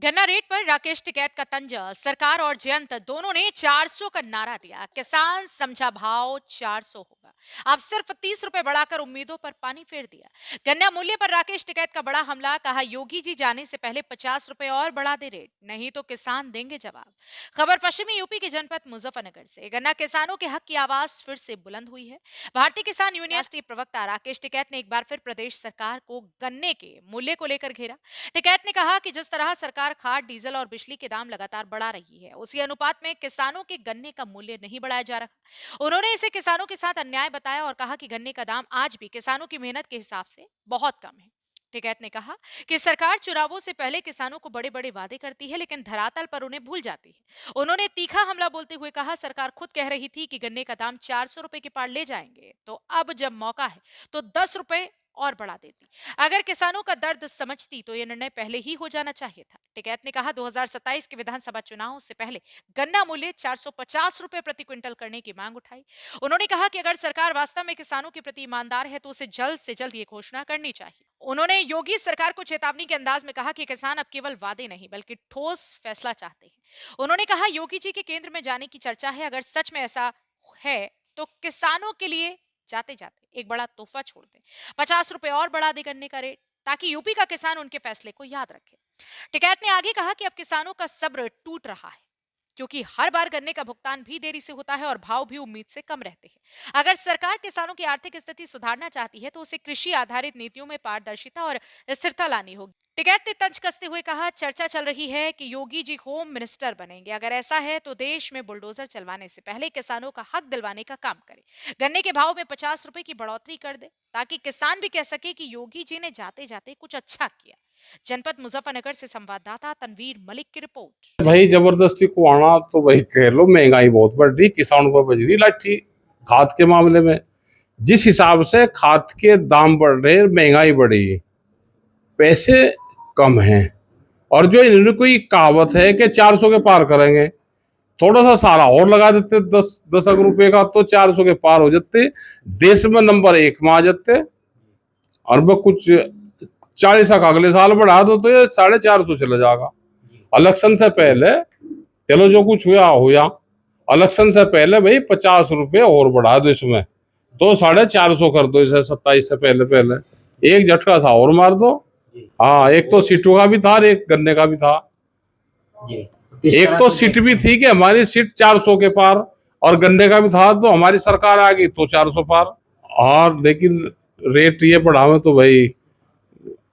गन्ना रेट पर राकेश टिकैत का तंज। सरकार और जयंत दोनों ने 400 का नारा दिया। किसान समझा भाव 400 होगा। अब सिर्फ 30 रुपए बढ़ाकर उम्मीदों पर पानी फेर दिया। गन्ना मूल्य पर राकेश टिकैत का बड़ा हमला। कहा योगी जी जाने से पहले 50 रुपए और बढ़ा दे रेट, नहीं तो किसान देंगे जवाब। खबर पश्चिमी यूपी के जनपद मुजफ्फरनगर से। गन्ना किसानों के हक की आवाज फिर से बुलंद हुई है। भारतीय किसान यूनियन राष्ट्रीय प्रवक्ता राकेश टिकैत ने एक बार फिर प्रदेश सरकार को गन्ने के मूल्य को लेकर घेरा। टिकैत ने कहा कि जिस तरह सरकार खाद, डीजल और बिजली के दाम लगातार बढ़ा रही है, उसी अनुपात में किसानों के गन्ने का मूल्य नहीं बढ़ाया जा रहा। उन्होंने इसे किसानों के साथ अन्याय बताया और कहा कि गन्ने का दाम आज भी किसानों की मेहनत के हिसाब से बहुत कम है। टिकैत ने कहा कि सरकार चुनावों से पहले किसानों को बड़े बड़े वादे करती है, लेकिन धरातल पर उन्हें भूल जाती है। उन्होंने तीखा हमला बोलते हुए कहा, सरकार खुद कह रही थी कि गन्ने का दाम 400 रुपए के पार ले जाएंगे, तो अब जब मौका है तो 10 रुपए और बढ़ा देती। अगर किसानों का दर्द समझती तो यह निर्णय पहले ही हो जाना चाहिए था। टिकैत ने कहा 2027 के विधानसभा चुनावों से पहले गन्ना मूल्य 450 रुपए प्रति क्विंटल करने की मांग उठाई। उन्होंने कहा कि अगर सरकार वास्तव में किसानों के प्रति ईमानदार है तो उसे जल्द से जल्द ये घोषणा करनी चाहिए। उन्होंने योगी सरकार को चेतावनी के अंदाज में कहा कि किसान अब केवल वादे नहीं बल्कि ठोस फैसला चाहते हैं। उन्होंने कहा योगी जी के केंद्र में जाने की चर्चा है, अगर सच में ऐसा है तो किसानों के लिए जाते जाते एक बड़ा तोहफा छोड़ दें। 50 रुपए और बढ़ा दे गन्ने का रेट, ताकि यूपी का किसान उनके फैसले को याद रखे। टिकैत ने आगे कहा कि अब किसानों का सब्र टूट रहा है, क्योंकि हर बार गन्ने का भुगतान भी देरी से होता है और भाव भी उम्मीद से कम रहते हैं। अगर सरकार किसानों की आर्थिक स्थिति सुधारना चाहती है तो उसे कृषि आधारित नीतियों में पारदर्शिता और स्थिरता लानी होगी। टिकैत ने तंज कसते हुए कहा, चर्चा चल रही है कि योगी जी होम मिनिस्टर बनेंगे। अगर ऐसा है तो देश में बुलडोजर चलवाने से पहले किसानों का हक दिलवाने का काम करें। गन्ने के भाव में 50 रुपए की बढ़ोतरी कर दे, ताकि किसान भी कह सके कि योगी जी ने जाते जाते कुछ अच्छा किया। जनपद मुजफ्फरनगर से संवाददाता तनवीर मलिक की रिपोर्ट। भाई जबरदस्ती को आना तो भाई कह लो, महंगाई बहुत बढ़ रही, किसानों पर बज रही लाठी। खाद के मामले में जिस हिसाब से खाद के दाम बढ़ रहे, महंगाई बढ़ी, पैसे कम हैं। और जो इन्होंने कोई कहावत है कि 400 के पार करेंगे, थोड़ा सा सारा और लगा देते, 10 रुपए का, तो 400 के पार हो जाते, देश में नंबर 1 में आ जाते। और वो कुछ 40 का अगले साल बढ़ा दो तो ये 450 चला जाएगा। इलेक्शन से पहले चलो जो कुछ हुआ हुआ, इलेक्शन से पहले भाई 50 रुपए और बढ़ा दो, इसमें तो 450 कर दो, इसे 27 से पहले पहले एक झटका सा और मार दो। हाँ, एक तो सीटों का भी था, एक गन्ने का भी था। एक तो सीट भी थी कि हमारी सीट 400 के पार, और गन्ने का भी था, तो हमारी सरकार आ गई तो 400 पार। और लेकिन रेट ये बढ़ावे तो भाई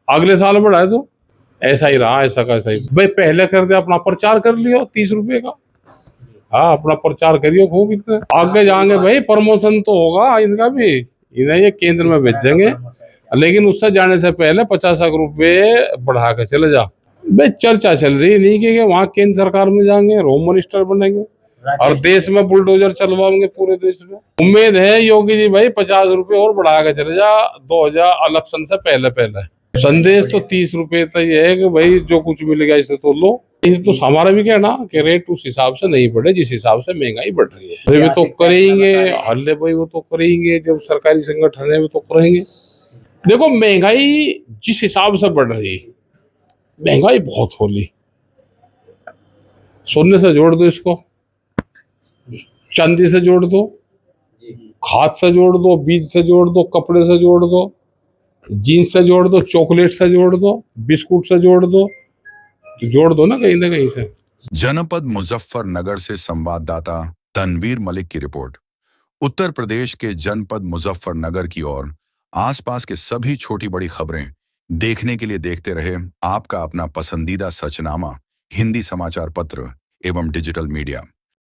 अगले साल बढ़ाए तो ऐसा ही रहा, ऐसा का सही। भाई पहले कर दे, अपना प्रचार कर लियो 30 रुपए का। हाँ, अपना प्रचार करियो खूब, इतने आगे जाएंगे भाई, प्रमोशन तो होगा इनका भी, इन्हें ये केंद्र में भेज देंगे। लेकिन उससे जाने से पहले 50 रुपए बढ़ा के चले जा। भाई चर्चा चल रही नहीं कि वहाँ केंद्र सरकार में जाएंगे, होम मिनिस्टर बनेंगे और देश में बुलडोजर चलवाएंगे पूरे देश में। उम्मीद है योगी जी भाई 50 रुपए और बढ़ा के चले जा 2000 इलेक्शन से पहले पहले। संदेश तो 30 रुपए तो ये है कि भाई जो कुछ मिलेगा इसे तो लो। ये तो हमारा भी कहना कि रेट उस हिसाब से नहीं बढ़े जिस हिसाब से महंगाई बढ़ रही है। वे तो करेंगे हल्ले भाई, वो तो करेंगे, जब सरकारी संगठन है वो तो करेंगे। देखो महंगाई जिस हिसाब से बढ़ रही, महंगाई बहुत होली। सोने से जोड़ दो इसको, चांदी से जोड़ दो, खाद से जोड़ दो, बीज से जोड़ दो, कपड़े से जोड़ दो, जीन्स से जोड़ दो, चॉकलेट से जोड़ दो, बिस्कुट से जोड़ दो, तो जोड़ दो ना कहीं से। जनपद मुजफ्फरनगर से संवाददाता तनवीर मलिक की रिपोर्ट। उत्तर प्रदेश के जनपद मुजफ्फरनगर की ओर आसपास के सभी छोटी बड़ी खबरें देखने के लिए देखते रहे आपका अपना पसंदीदा सचनामा हिंदी समाचार पत्र एवं डिजिटल मीडिया।